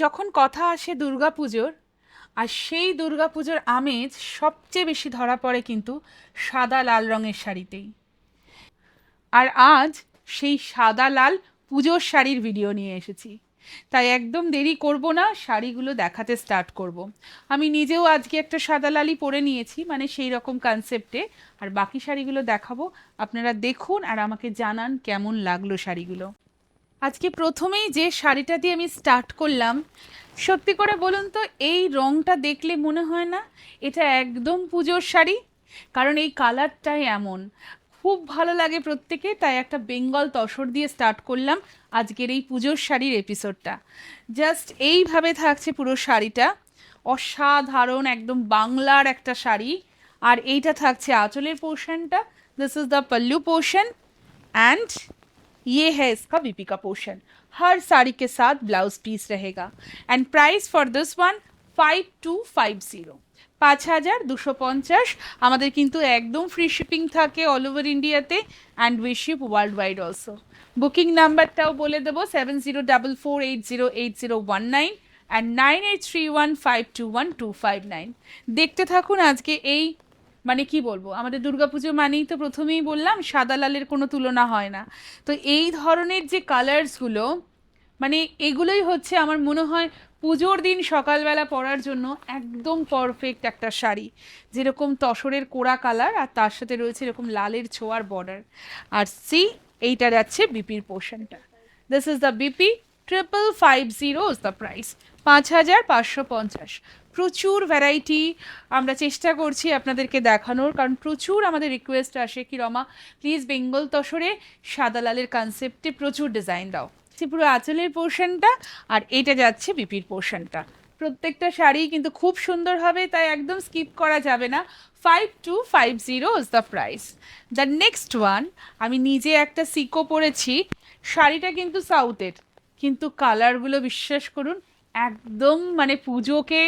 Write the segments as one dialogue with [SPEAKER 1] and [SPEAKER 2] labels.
[SPEAKER 1] যখন কথা আসে দুর্গাপুজোর, আর সেই দুর্গাপুজোর আমেজ সবচেয়ে বেশি ধরা পড়ে কিন্তু সাদা লাল রঙের শাড়িতেই। আর আজ সেই সাদা লাল পুজোর শাড়ির ভিডিও নিয়ে এসেছি। তাই একদম দেরি করব না, শাড়িগুলো দেখাতে স্টার্ট করব। আমি নিজেও আজকে একটা সাদা লালই পরে নিয়েছি, মানে সেই রকম কনসেপ্টে। আর বাকি শাড়িগুলো দেখাবো, আপনারা দেখুন আর আমাকে জানান কেমন লাগলো শাড়িগুলো। আজকে প্রথমেই যে শাড়িটা দিয়ে আমি স্টার্ট করলাম, সত্যি করে বলুন তো এই রংটা দেখলে মনে হয় না এটা একদম পুজোর শাড়ি? কারণ এই কালারটাই এমন, খুব ভালো লাগে প্রত্যেকে। তাই একটা বেঙ্গল তসর দিয়ে স্টার্ট করলাম আজকের এই পুজোর শাড়ির এপিসোডটা। জাস্ট এইভাবে থাকছে পুরো শাড়িটা, অসাধারণ একদম বাংলার একটা শাড়ি। আর এইটা থাকছে आंचलेर पोर्शनটা, this is the pallu portion and ये है इसका बीपी का पोर्शन। हर साड़ी के साथ ब्लाउज पीस रहेगा and price for this one 5250, 5250। আমাদের কিন্তু একদম ফ্রি শিপিং থাকে অল ওভার ইন্ডিয়াতে and we ship world wide also. Booking নাম্বারটাও বলে দেবো 7044808019 অ্যান্ড 9831521259। দেখতে থাকুন আজকে এই, মানে কি বলবো, আমাদের দুর্গাপুজো মানেই তো প্রথমেই বললাম সাদা লালের কোনো তুলনা হয় না। তো এই ধরনের যে কালার্সগুলো, মানে এগুলোই হচ্ছে আমার মনে হয় পুজোর দিন সকালবেলা পরার জন্য একদম পারফেক্ট একটা শাড়ি। যেরকম তসরের কোড়া কালার আর তার সাথে রয়েছে এরকম লালের ছোঁয়ার বর্ডার। আর সি, এইটা যাচ্ছে বিপির পোর্শনটা। This is the BP, 5550 is the price, 5550। প্রচুর ভ্যারাইটি আমরা চেষ্টা করছি আপনাদেরকে দেখানোর, কারণ প্রচুর আমাদের রিকোয়েস্ট আসে কি রমা প্লিজ বেঙ্গল তসরে সাদা লালের কনসেপ্টে প্রচুর ডিজাইন দাও। পুরো আঁচলের পোর্শনটা আর এটা যাচ্ছে বিপির পোর্শনটা। প্রত্যেকটা শাড়ি কিন্তু খুব সুন্দর হবে, তাই একদম স্কিপ করা যাবে না। 5250 is the price. The next one, আমি নিজে একটা সিকো পরেছি, শাড়িটা কিন্তু সাউথের, কিন্তু কালারগুলো বিশ্বাস করুন একদম মানে পুজোকে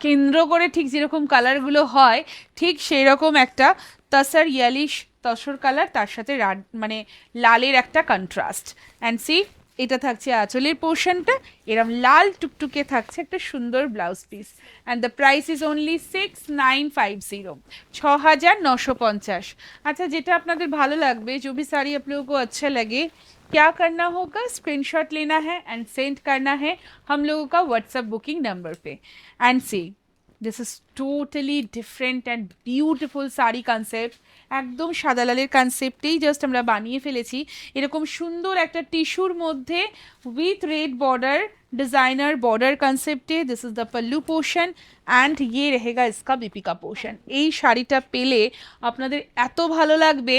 [SPEAKER 1] কেন্দ্র করে ঠিক যেরকম কালারগুলো হয় ঠিক সেই রকম একটা তসর ইয়ালিশ তসর কালার, তার সাথে মানে লালের একটা কন্ট্রাস্ট। অ্যান্ড সি, এটা থাকছে আঁচলের পোর্শনটা, এরম লাল টুকটুকে থাকছে একটা সুন্দর blouse piece. And the price is only 6950, 6950। আচ্ছা, যেটা আপনাদের ভালো লাগবে, जो भी साड़ी आप लोगों को अच्छा लगे, क्या करना होगा, स्क्रीनशॉट लेना है एंड सेंड करना है हम लोगों का व्हाट्सएप बुकिंग नंबर पे। And see, this is totally different and beautiful sari concept. একদম সাদা লালের কনসেপ্টেই জাস্ট আমরা বানিয়ে ফেলেছি এরকম সুন্দর একটা টিস্যুর মধ্যে with red border, designer border কনসেপ্টে। This is the pallu portion and ইয়ে রেহেগা ইসকা বিপিকা পোর্শন। এই শাড়িটা পেলে আপনাদের এত ভালো লাগবে।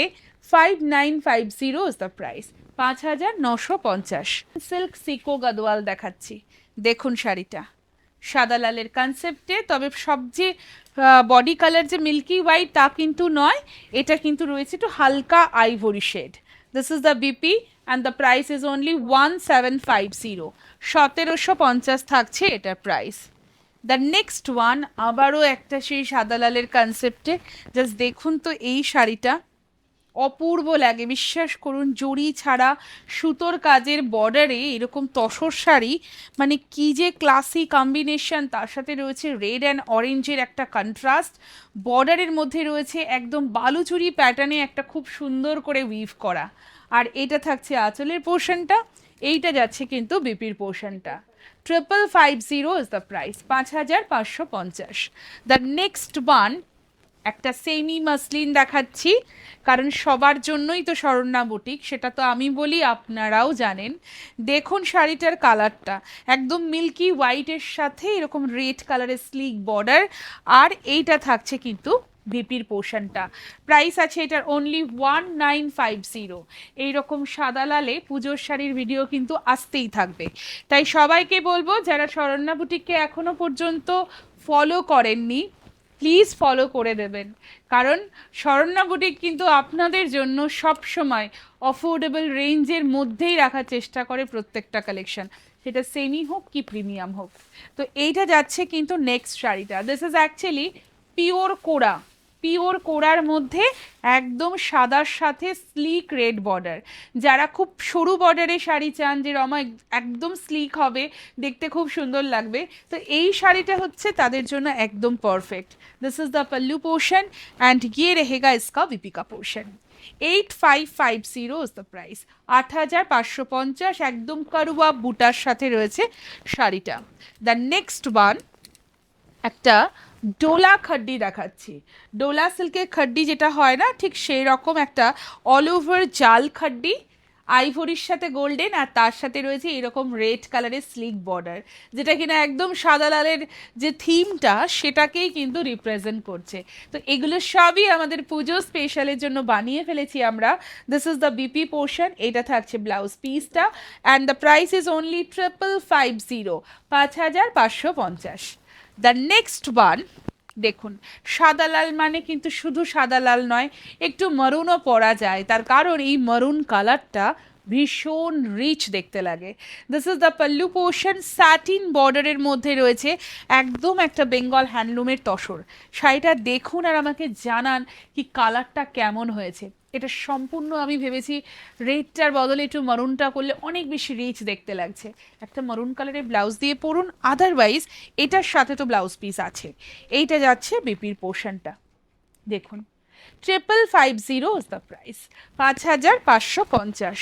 [SPEAKER 1] 5950 is the price, 5950। Silk Sico Gadwal দেখাচ্ছি, দেখুন শাড়িটা সাদা লালের কনসেপ্টে, তবে সবচেয়ে বডি কালার যে মিল্কি হোয়াইট তা কিন্তু নয়, এটা কিন্তু রয়েছে একটু হালকা ivory shade. This is the BP and the price is only 1750, 1750 থাকছে এটার প্রাইস। দ্য নেক্সট ওয়ান আবারও একটা সেই সাদা লালের কনসেপ্টে, জাস্ট দেখুন তো এই শাড়িটা অপূর্ব লাগে বিশ্বাস করুন। জড়ি ছাড়া সুতোর কাজের বর্ডারে এরকম তসর শাড়ি, মানে কি যে ক্লাসি কম্বিনেশন, তার সাথে রয়েছে রেড অ্যান্ড অরেঞ্জের একটা কন্ট্রাস্ট, বর্ডারের মধ্যে রয়েছে একদম বালুচুরি প্যাটার্নে একটা খুব সুন্দর করে উইভ করা। আর এটা থাকছে আঁচলের পোর্শনটা, এইটা যাচ্ছে কিন্তু বিপির পোর্শনটা। 5550 is the price, 5550। The next one একটা সেমি মাসলিন দেখাচ্ছি, কারণ সবার জন্যই তো শরণ্যা বুটিক, সেটা তো আমি বলি আপনারাও জানেন। দেখুন শাড়িটার কালারটা একদম মিল্কি হোয়াইটের সাথে এরকম রেড কালারের স্লিক বর্ডার, আর এইটা থাকছে কিন্তু বিপির পোর্শনটা। প্রাইস আছে এটার অনলি 1950। এইরকম সাদা লালে পুজোর শাড়ির ভিডিও কিন্তু আসতেই থাকবে, তাই সবাইকে বলবো যারা শরণ্যা বুটিককে এখনো পর্যন্ত ফলো করেননি প্লিজ ফলো করে দেবেন, কারণ শরণ্যা বুটিক কিন্তু আপনাদের জন্য সব সময় অফোর্ডেবল রেঞ্জের মধ্যেই রাখার চেষ্টা করে প্রত্যেকটা কালেকশন, সেটা সেমি হোক কি প্রিমিয়াম হোক। তো এইটা যাচ্ছে কিন্তু নেক্সট শাড়িটা, দিস ইজ অ্যাকচুয়ালি পিওর কোরা, পিওর কোরার মধ্যে একদম সাদার সাথে স্লিক রেড বর্ডার। যারা খুব সরু বর্ডারে শাড়ি চান যে রমা একদম স্লিক হবে, দেখতে খুব সুন্দর লাগবে, তো এই শাড়িটা হচ্ছে তাদের জন্য একদম perfect. This is the pallu portion and ये रहेगा इसका वीपी का पोर्शन। 8550 ইজ দ্য প্রাইস, 8550, একদম কারুয়া বুটার সাথে রয়েছে শাড়িটা। দ্য নেক্সট ওয়ান একটা ডোলা খাড্ডি দেখাচ্ছি। ডোলা সিল্কের খাড্ডি যেটা হয় না, ঠিক সেই রকম একটা অল ওভার জাল খাড্ডি, আইভরির সাথে গোল্ডেন, আর তার সাথে রয়েছে এরকম রেড কালারের স্লিক বর্ডার, যেটা কিনা একদম সাদা লালের যে থিমটা সেটাকেই কিন্তু রিপ্রেজেন্ট করছে। তো এগুলো সবই আমাদের পুজো স্পেশালের জন্য বানিয়ে ফেলেছি আমরা। This is the BP portion, এটা থাকছে ব্লাউজ পিসটা, and the price is only 5550, 5550। The next one দেখুন, সাদা লাল মানে কিন্তু শুধু সাদা লাল নয়, একটু মারুনও পরা যায়, তার কারণ এই মারুন কালারটা ভীষণ রিচ দেখতে লাগে। This is the pallu portion, satin বর্ডারের মধ্যে রয়েছে একদম একটা বেঙ্গল হ্যান্ডলুমের তসর। শাড়িটা দেখুন আর আমাকে জানান কি কালারটা কেমন হয়েছে। এটা সম্পূর্ণ আমি ভেবেছি রেডটার বদলে একটু মারুনটা করলে অনেক বেশি রিচ দেখতে লাগছে। একটা মারুন কালারের ব্লাউজ দিয়ে পরুন, আদারওয়াইজ এটার সাথে তো ব্লাউজ পিস আছে। এইটা যাচ্ছে বিপির পোর্শনটা, দেখুন 5550 is the price, 5550।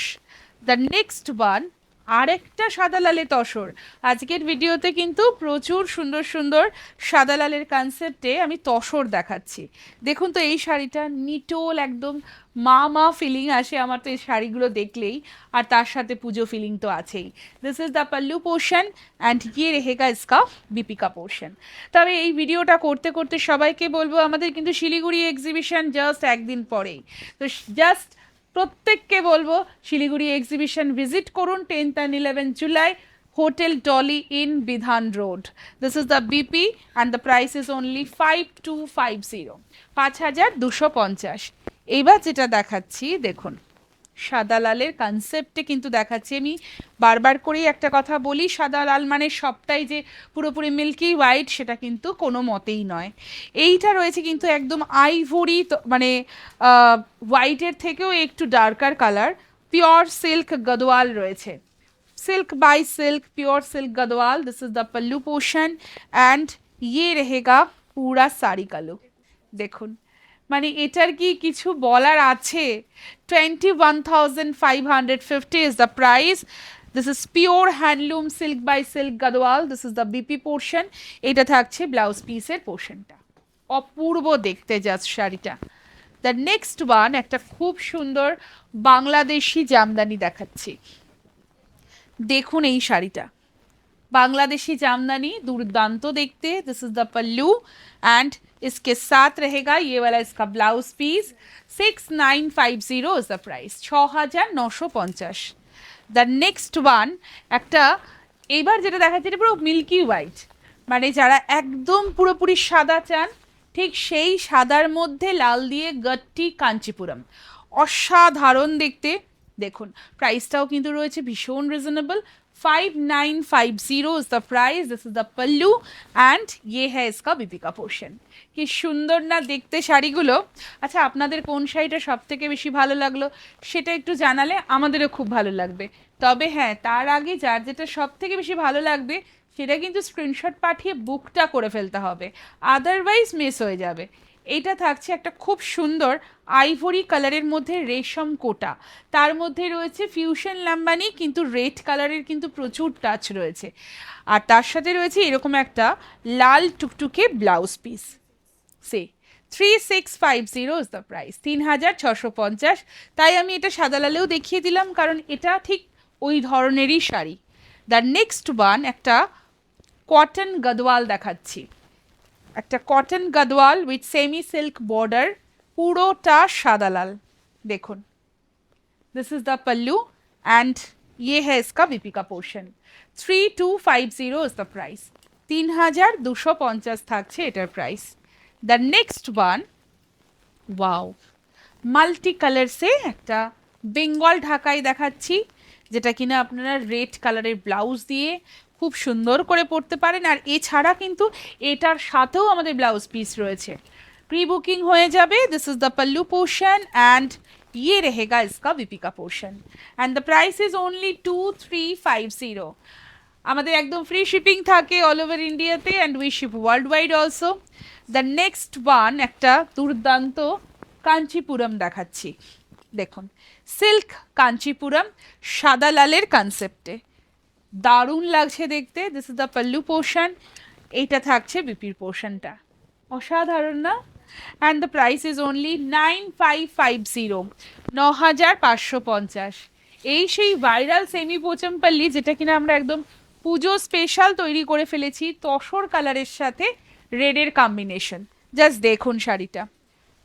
[SPEAKER 1] The next one আরেকটা সাদা লালের তসর। আজকের ভিডিওতে কিন্তু প্রচুর সুন্দর সুন্দর সাদা লালের কনসেপ্টে আমি তসর দেখাচ্ছি। দেখুন তো এই শাড়িটা নিটোল একদম মা মা ফিলিং আসে আমার তো এই শাড়িগুলো দেখলেই, আর তার সাথে পুজো ফিলিং তো আছেই। This is the pallu portion and ইয়ে রেহেগা ইসকা বিপিকা পোর্শন। তবে এই ভিডিওটা করতে করতে সবাইকে বলবো আমাদের কিন্তু শিলিগুড়ি এক্সিবিশন জাস্ট একদিন পরেই, তো জাস্ট প্রত্যেককে বলবো শিলিগুড়ি এক্সিবিশন ভিজিট করুন 10th and 11th July, hotel Dolly in Bidhan road. This is the BP and the price is only 5250, 5250। এইবার যেটা দেখাচ্ছি দেখুন, সাদা লালের কনসেপ্টে কিন্তু দেখাচ্ছি। আমি বারবার করেই একটা কথা বলি, সাদা লাল মানে সবটাই যে পুরোপুরি মিল্কি হোয়াইট সেটা কিন্তু কোনো মতেই নয়। এইটা রয়েছে কিন্তু একদম আইভরি, মানে হোয়াইটের থেকেও একটু ডার্কার কালার, পিওর সিল্ক গদওয়াল রয়েছে, silk bye silk, pure silk Gadwal. This is the pallu portion and ये रहेगा पूरा साड़ी का लुक। দেখুন মানে এটার কি কিছু বলার আছে। 21,550 is the price. This is pure handloom silk by silk gadwal. This is the BP portion. এটা থাকছে ব্লাউজ পিসের পোর্শনটা, অপূর্ব দেখতে জাস্ট শাড়িটা। দ্য নেক্সট ওয়ান একটা খুব সুন্দর বাংলাদেশি জামদানি দেখাচ্ছি। দেখুন এই শাড়িটা, बांग्लादेशी जामदानी दुर्दांतो देखते। This is the pallu and इसके साथ रहेगा ये वाला इसका blouse piece. 6950 is the price, 6950। The next one একটা এইবার যেটা দেখাচ্ছে এটা পুরো মিল্কি হোয়াইট, মানে যারা একদম পুরোপুরি সাদা চান ঠিক সেই সাদার মধ্যে লাল দিয়ে গট্টি কাঞ্চিপুরম, অসাধারণ দেখতে। দেখুন প্রাইসটাও কিন্তু রয়েছে ভীষণ reasonable, 5950 is the price. This is the pallu and ये है इसका बीपी का पोर्शन। কি সুন্দর না দেখতে শাড়িগুলো। আচ্ছা আপনাদের কোন শাড়িটা সব থেকে বেশি ভালো লাগলো সেটা একটু জানালে আমাদেরও খুব ভালো লাগবে। তবে হ্যাঁ, তার আগে যার যেটা সব থেকে বেশি ভালো লাগবে সেটা কিন্তু স্ক্রিনশট পাঠিয়ে বুকটা করে ফেলতে হবে, আদারওয়াইজ মিস হয়ে যাবে। এইটা থাকছে একটা খুব সুন্দর আইভরি কালারের মধ্যে রেশম কোটা, তার মধ্যে রয়েছে ফিউশন লাম্বানি, কিন্তু রেড কালারের কিন্তু প্রচুর টাচ রয়েছে, আর তার সাথে রয়েছে এরকম একটা লাল টুকটুকে blouse piece. Say 3650 is the price, 3650। তাই আমি এটা সাদা লালেও দেখিয়ে দিলাম কারণ এটা ঠিক ওই ধরনেরই শাড়ি। দ্য নেক্সট ওয়ান একটা কটন গদওয়াল দেখাচ্ছি, একটা cotton Gadwal with semi silk border, পুরোটা সাদা লাল। দেখুন this is the pallu and ये है इसका बीपी का पोर्शन। 3250 इज द प्राइस, 3250 থাকছে এটার price. The next one wow multi colour সে একটা বেঙ্গল ঢাকাই দেখাচ্ছি, যেটা কিনা আপনারা রেড কালারের ব্লাউজ দিয়ে খুব সুন্দর করে পরতে পারেন। আর এছাড়া কিন্তু এটার সাথেও আমাদের ব্লাউজ পিস রয়েছে, प्री बुकिंग হয়ে যাবে। This is the pallu portion and ये रहेगा इसका वीपी का portion and the price is only 2350। আমাদের একদম ফ্রি শিপিং থাকে অল ওভার ইন্ডিয়াতে and we ship world wide also. The next one একটা দুর্দান্ত কাঞ্চিপুরম দেখাচ্ছি। দেখুন সিল্ক কাঞ্চিপুরম সাদা লালের কনসেপ্টে, দারুণ লাগছে দেখতে। This is the pallu portion, এইটা থাকছে বিপির পোর্শনটা, অসাধারণ না? And the price is only 9550, 9550। এই সেই ভাইরাল সেমি পোচমপল্লি যেটা কিনা আমরা একদম পুজো স্পেশাল তৈরি করে ফেলেছি তসর কালারের সাথে রেডের কম্বিনেশন। জাস্ট দেখুন শাড়িটা,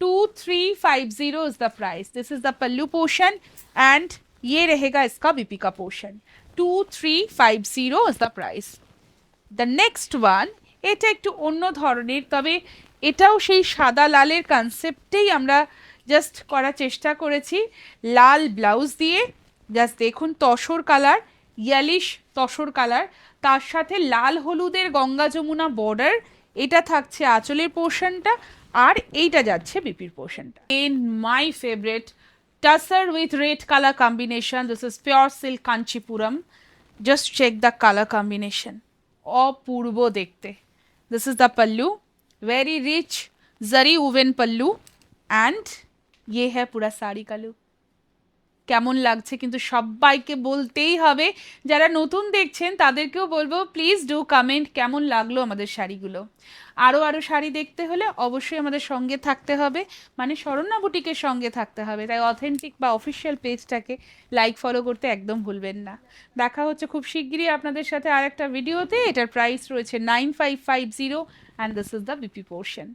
[SPEAKER 1] 2350 is the price. This is the pallu portion and ये रहेगा इसका बीपी का portion, 2350 is the price. The next one, এটা একটু অন্য ধরনের, তবে এটাও সেই সাদা লালের কনসেপ্টেই আমরা জাস্ট করার চেষ্টা করেছি, লাল ব্লাউজ দিয়ে। জাস্ট দেখুন তসর কালার, ইয়ালিশ তসর কালার, তার সাথে লাল হলুদের গঙ্গা যমুনা বর্ডার, এটা থাকছে আঁচলের পোর্শনটা আর এইটা যাচ্ছে বিপির পোর্শনটা। In my favourite tussar with red colour combination, this is pure silk Kanchipuram. Just check the colour combination, অপূর্ব দেখতে। This is the pallu, very rich zari woven pallu and ये है पूरा साड़ी का लुक। কেমন লাগছে কিন্তু সবাইকে বলতেই হবে, যারা নতুন দেখছেন তাদেরকেও বলবো প্লিজ ডু কমেন্ট কেমন লাগলো আমাদের শাড়িগুলো। আরও শাড়ি দেখতে হলে অবশ্যই আমাদের সঙ্গে থাকতে হবে, মানে শরণ্যা বুটিকের সঙ্গে থাকতে হবে। তাই অথেন্টিক বা অফিসিয়াল পেজটাকে লাইক ফলো করতে একদম ভুলবেন না। দেখা হচ্ছে খুব শিগগিরই আপনাদের সাথে আর একটা ভিডিওতে। এটার প্রাইস রয়েছে 9550 and this is the BP portion.